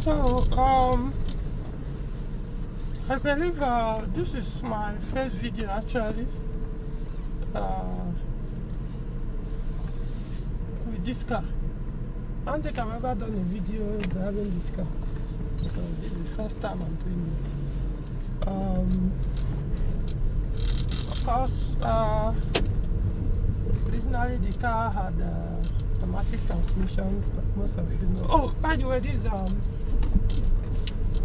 So, I believe this is my first video actually with this car. I don't think I've ever done a video driving this car, so this is the first time I'm doing it. Of course, originally the car had automatic transmission, like most of you know. Oh, by the way, this is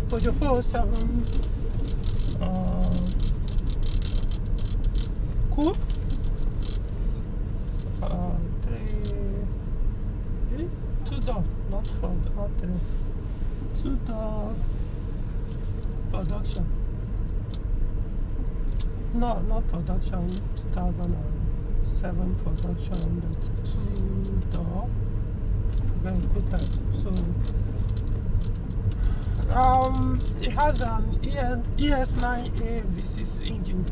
Peugeot 407 Coupe, 2-door, not 4, not 3, 2-door production. No, not production, 2007 production, that's 2-door vehicle type. So it has an ES9A V6 engine.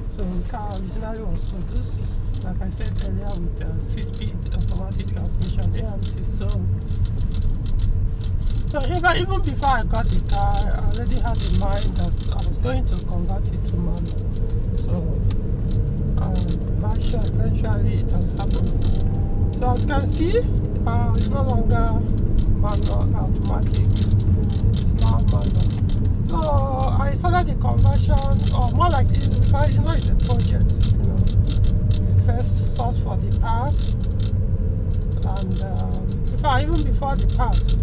So the car originally was produced, like I said earlier, with a 6-speed automatic transmission, AMC. So even before I got the car, I already had in mind that I was going to convert it to manual. So eventually it has happened. So as you can see, it's no longer manual, automatic. It's now manual. So I started the conversion, or more like this, because it's a project. We first source for the parts, and even before the parts,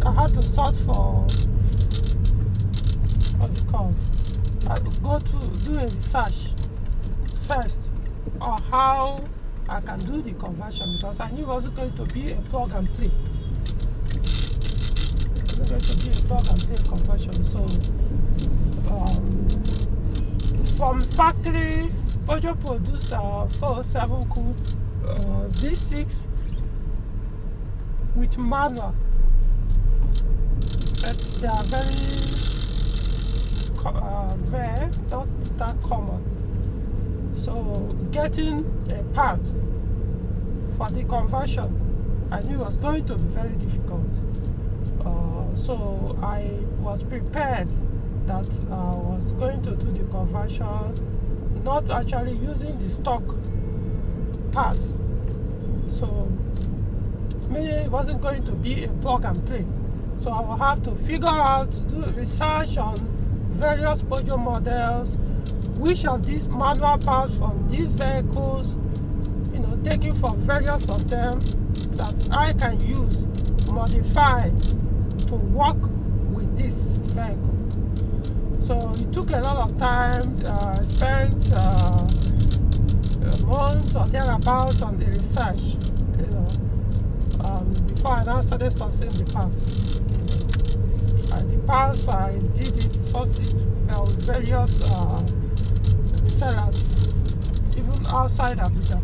I had to source for what's it called? I had to go to do a research first on how I can do the conversion, because I knew it wasn't going to be a plug and play. It wasn't going to be a plug and play conversion. So from factory, Peugeot produced 407 Coupe V6 with manual, but they are very rare, not that common. So getting a part for the conversion, I knew it was going to be very difficult. So I was prepared that I was going to do the conversion, not actually using the stock parts. So meaning it wasn't going to be a plug and play. So I will have to figure out, do research on various Peugeot models, which of these manual parts from these vehicles, taking from various of them, that I can use, modify to work with this vehicle. So it took a lot of time. I spent a month or thereabouts on the research, before I now started sourcing the parts. The parts I did it, sourced it from various sellers, even outside Abuja.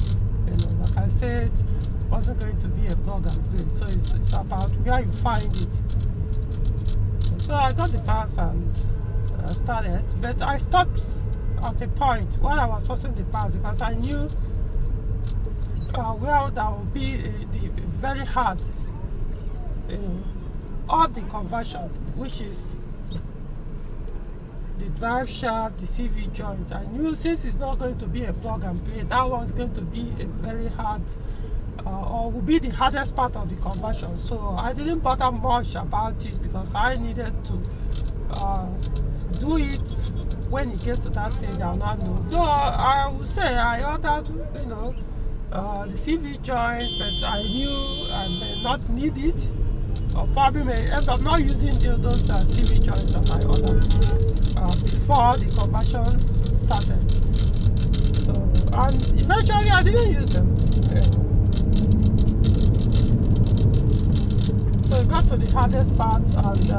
Like I said, it wasn't going to be a plug and play. So it's about where you find it. So I got the parts and started, but I stopped at a point while I was sourcing the parts, because I knew where that would be the very hard of the conversion, which is the drive shaft, the CV joint. I knew since it's not going to be a plug and play, that one's going to be a very hard, or will be the hardest part of the conversion. So I didn't bother much about it, because I needed to do it when it gets to that stage. I'll not know. Though I would say I ordered, the CV joints, but I knew I may not need it, or probably may end up not using those CV joints that I ordered before the conversion started. So, and eventually I didn't use them. So it got to the hardest part, and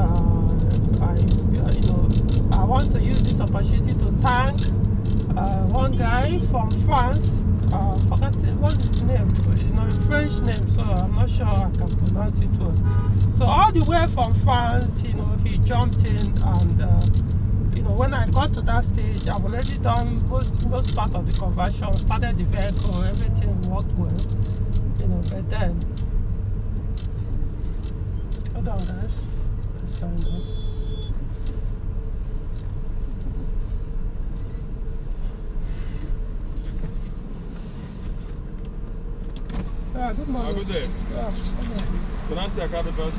I want to use this opportunity to thank one guy from France. Forgotten what's his name, French name, so I'm not sure I can pronounce it well. So all the way from France, he jumped in, and when I got to that stage, I've already done most part of the conversion, started the vehicle, everything worked well, but then Hold on, guys. Let's find out. Good morning. Good day. Can I see a card first?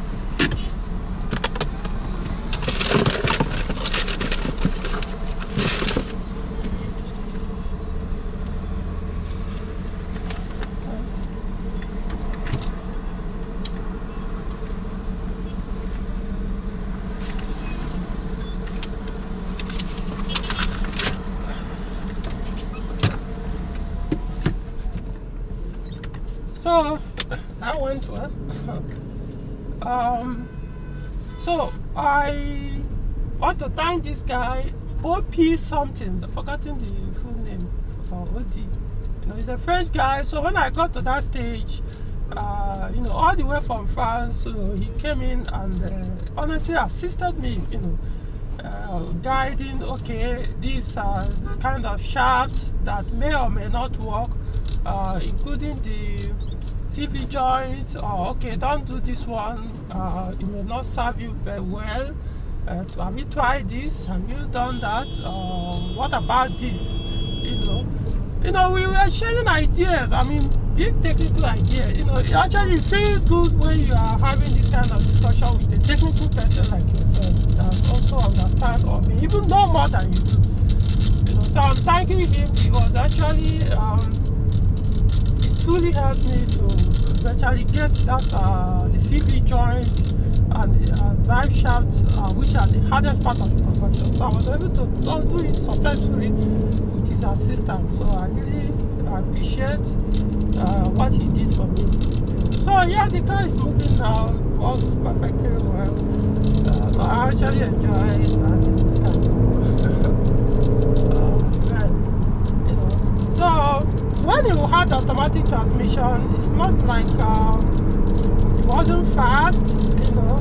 So that went well. So I want to thank this guy, OP something, I've forgotten the full name, OD. You know, he's a French guy. So when I got to that stage, you know, all the way from France, he came in and honestly assisted me, you know, guiding, okay, these kind of shafts that may or may not work, including the CV joints, or okay, don't do this one, it may not serve you very well. Have you tried this? Have you done that? What about this? You know, we were sharing ideas. I mean, big technical ideas. You know, it actually feels good when you are having this kind of discussion with a technical person like yourself that also understand or may even know more than you do. You know, so I'm thanking him. He was actually truly helped me to eventually get that the CV joints and the drive shafts, which are the hardest part of the conversion. So I was able to do it successfully with his assistance. So I really appreciate what he did for me. So yeah, the car is moving now, works perfectly well. I actually enjoy this car. You know, so when you had automatic transmission, it's not like it wasn't fast, you know.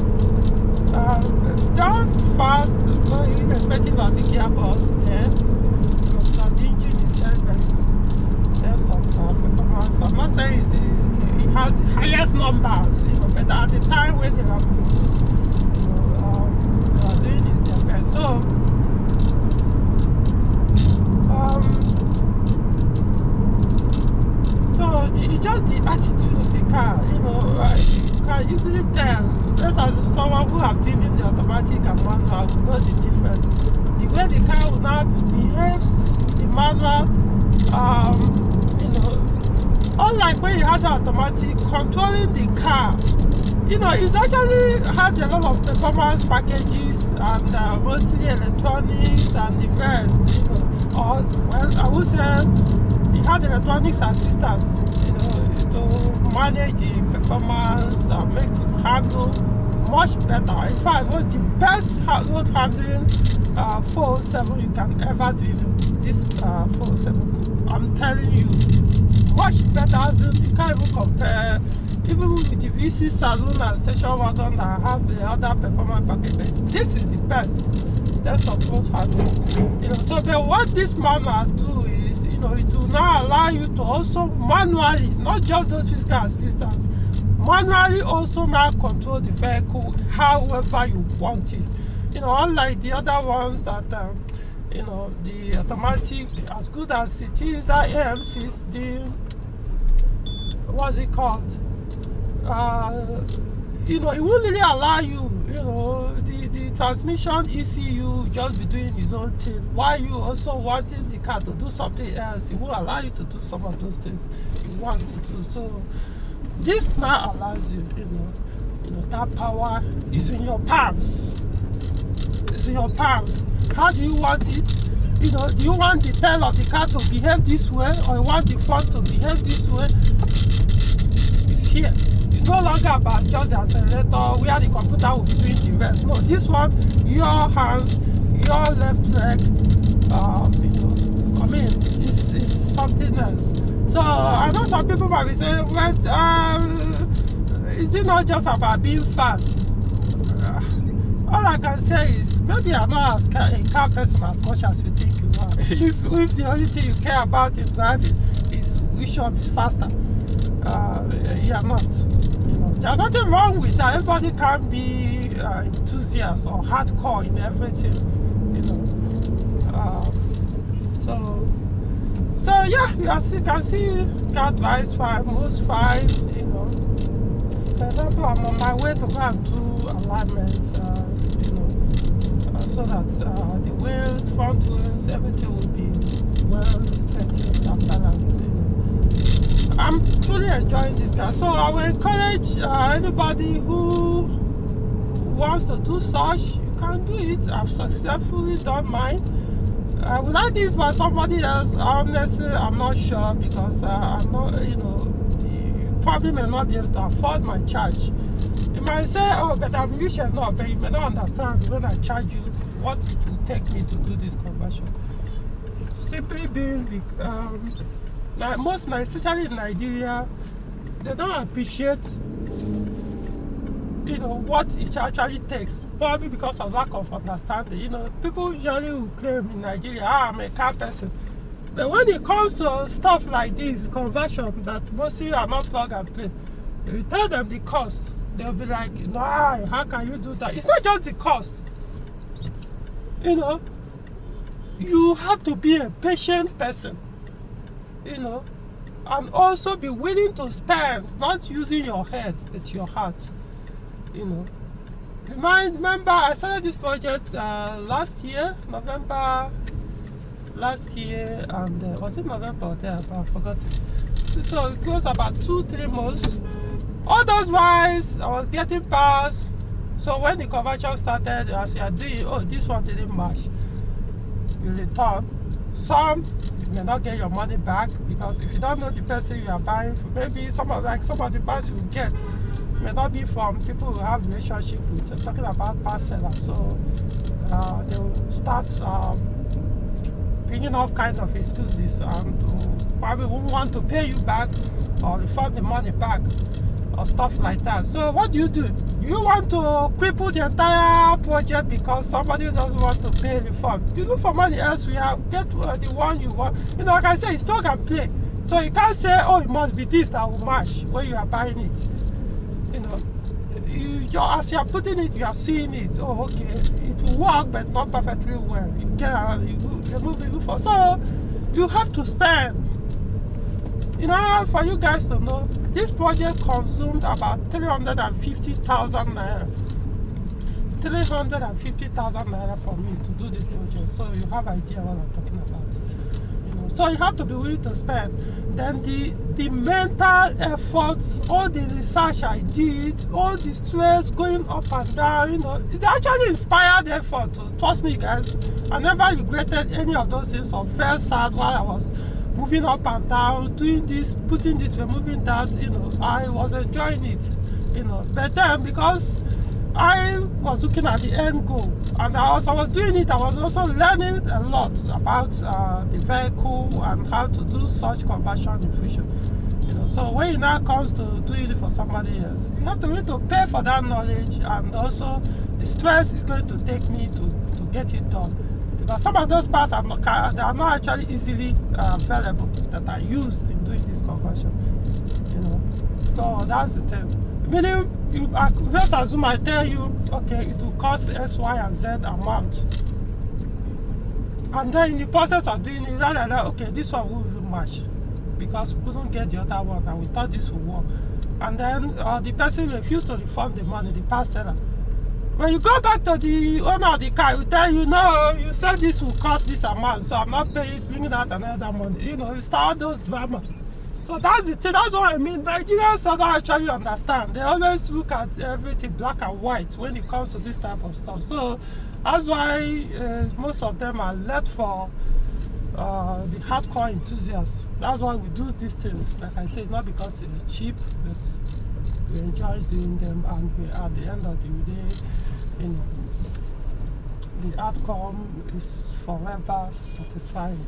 That was fast, irrespective of the gearbox there. Because the engine is very, very good. There's some performance. I'm not saying it has the highest numbers, you know, but at the time when they were produced, you know, they were doing it their best. So, it's just the attitude of the car, you know. You can easily tell. That's as someone who have driven the automatic and manual will know the difference. The way the car will now behaves, the manual, you know, unlike when you had the automatic, controlling the car, you know, it's actually had a lot of performance packages and mostly electronics and the rest, you know. Or, well, I would say it had electronics assistance, you know, to manage the performance, makes it handle much better. In fact, it was the best road handling 407 you can ever do. This 407, I'm telling you, much better. You can't even compare, even with the VC Saloon and Station Wagon that have the other performance package. This is the best in terms of road handling. You know, so but what this manual do is, you know, it will now allow you to also manually, not just those physical assistance, manually also now control the vehicle however you want it. You know, unlike the other ones that, you know, the automatic, as good as it is, that AMC, the, what's it called? You know, it won't really allow you, you know, the transmission ECU just be doing its own thing, while you also wanting the car to do something else. It will allow you to do some of those things you want to do. So this now allows you, you know, that power is in your palms. It's in your palms. How do you want it? You know, do you want the tail of the car to behave this way, or you want the front to behave this way? It's here. It's no longer about just the accelerator where the computer will be doing the rest. No, this one, your hands, your left leg, you know, I mean, it's something else. So I know some people might be saying, well, is it not just about being fast? All I can say is, maybe I'm not a car person as much as you think you are. If the only thing you care about in driving which one is faster. You're not. There's nothing wrong with that. Everybody can be enthusiast or hardcore in everything. So yeah, you can see car drives fine, moves fine. For example, I'm on my way to go and do alignment. So that the wheels, front wheels, everything will be well straightened and balanced. I'm truly enjoying this car, so I will encourage anybody who wants to do such. You can do it. I've successfully done mine. Would I do it for somebody else? Honestly, I'm not sure, because I'm not, you probably may not be able to afford my charge. You might say, oh, but I'm rich enough, but you may not understand when I charge you what it will take me to do this conversion. Simply being, especially in Nigeria, they don't appreciate, what it actually takes, probably because of lack of understanding. People usually will claim in Nigeria, I'm a car person. But when it comes to stuff like this, conversion that mostly are not plug and play, you tell them the cost, they'll be like, no, how can you do that? It's not just the cost. You have to be a patient person, and also be willing to spend, not using your head, but your heart. You might remember I started this project last year, November last year, and was it November or there? I forgot. So it goes about 2-3 months. All those whiles I was getting past. So when the conversion started, as you are doing, oh, this one didn't match, you return. Some you may not get your money back, because if you don't know the person you are buying from, maybe some of the parts you get may not be from people who have relationship with. I'm talking about past sellers, so they will start bringing all kind of excuses, and probably won't want to pay you back or refund the money back or stuff like that. So what do? Do you want to cripple the entire project because somebody doesn't want to pay the fund? You look for money elsewhere, get the one you want. Like I say, it's plug and play. So you can't say, oh, it must be this that will match when you are buying it. As you are putting it, you are seeing it. Oh, okay, it will work, but not perfectly well. You move for. So you have to spend. For you guys to know, this project consumed about 350,000 naira. 350,000 naira for me to do this project. So you have idea what I'm talking about. So you have to be willing to spend. Then the mental efforts, all the research I did, all the stress going up and down, it actually inspired effort. Trust me, guys, I never regretted any of those things or felt sad while I was moving up and down, doing this, putting this, removing that. I was enjoying it. But then, because I was looking at the end goal, and as I was doing it, I was also learning a lot about the vehicle and how to do such conversion in future. So when it now comes to doing it for somebody else, you have to really pay for that knowledge, and also the stress is going to take me to get it done. Because some of those parts are not actually easily available that I used in doing this conversion. So that's the thing. Meaning, let's assume I tell you, okay, it will cost X, Y, and Z amount. And then in the process of doing it, okay, this one will even match, because we couldn't get the other one, and we thought this would work. And then the person refused to refund the money, the past seller. When you go back to the owner of the car, he will tell you, no, you said this will cost this amount, so I'm not bringing out another money. You start those drama. So that's the thing. That's what I mean. Nigerians don't actually understand. They always look at everything black and white when it comes to this type of stuff. So that's why most of them are left for the hardcore enthusiasts. That's why we do these things. Like I say, it's not because they're cheap, but we enjoy doing them, and at the end of the day, the outcome is forever satisfying.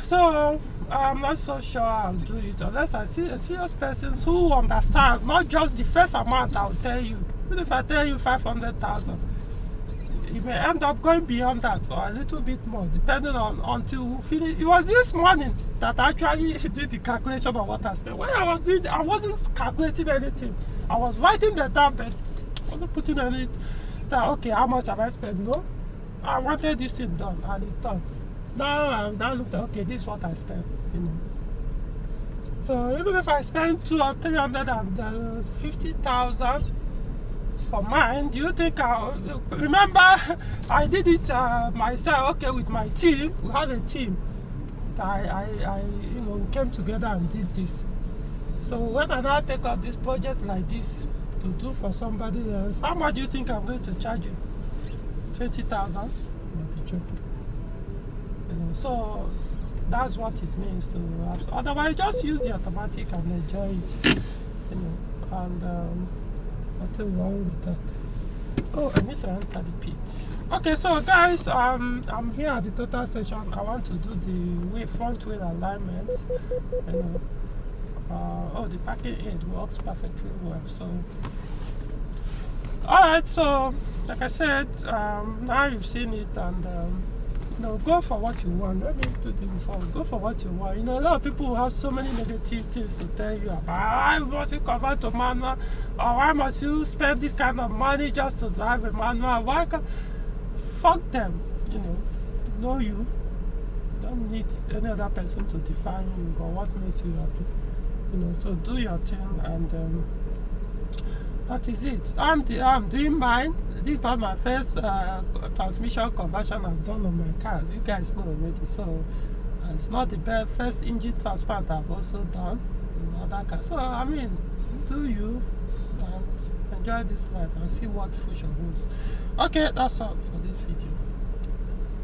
So I'm not so sure I'll do it unless I see a serious person who understands not just the first amount I'll tell you. Even if I tell you 500,000, it may end up going beyond that or a little bit more, depending on until we finish. It was this morning that I actually did the calculation of what I spent. When I was doing, I wasn't calculating anything. I was writing the down, but I wasn't putting any. Okay, how much have I spent? No, I wanted this thing done, and it's done. Now I'm now looked at, okay, this is what I spent, you know. So even if I spend 200 or 350,000 for mine, do you think remember I did it myself? Okay, with my team, we had a team. I you know, we came together and did this. So when I now take up this project like this to do for somebody else, how much do you think I'm going to charge you? 20,000? Maybe joking. You know, so that's what it means to have. Otherwise, just use the automatic and enjoy it. You know, and nothing wrong with that. Oh, I need to enter the pit. Okay, so guys, I'm here at the total station. I want to do the front wheel alignment. You know, oh, the parking aid works perfectly well. So, all right. So, like I said, now you've seen it, and you know, go for what you want. Let me do this before. Go for what you want. You know, a lot of people have so many negative things to tell you about. Why must you convert to manual? Or why must you spend this kind of money just to drive a manual? Why can't... Fuck them. You know you. Don't need any other person to define you or what makes you happy. You know, so do your thing, and that is it. I'm doing mine. This is not my first transmission conversion I've done on my cars. You guys know already. So it's not the first engine transplant I've also done in other cars. So I mean, do you and enjoy this life and see what future holds. Okay, that's all for this video.